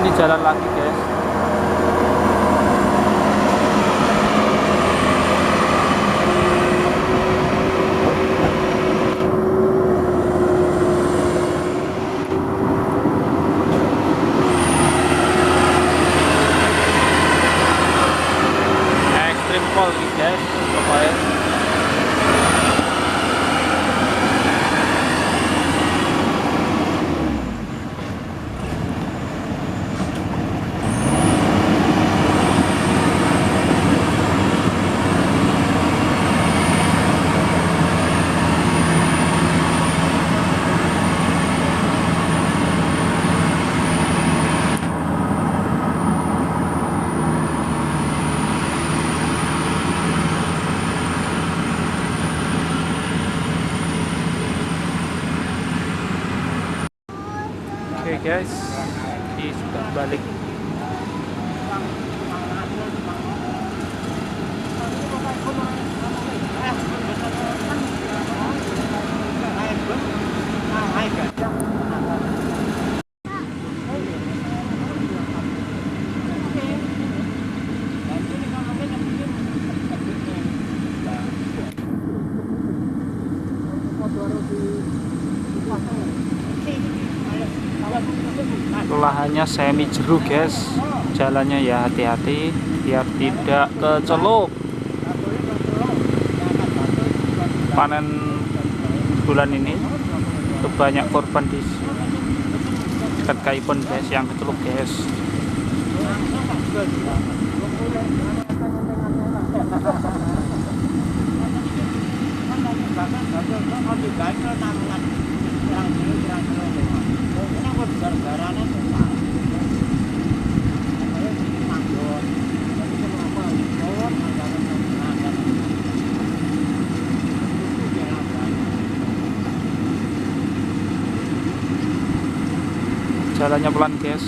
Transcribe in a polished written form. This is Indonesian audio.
ini jalan lagi guys. Ekstrim pol nih guys, pokoknya. Oke guys, ini sudah balik. Lahannya semi jeru guys, jalannya ya hati-hati biar tidak keceluk. Panen bulan ini banyak korban di dekat Kaipon guys yang keceluk guys. Jalannya pelan guys.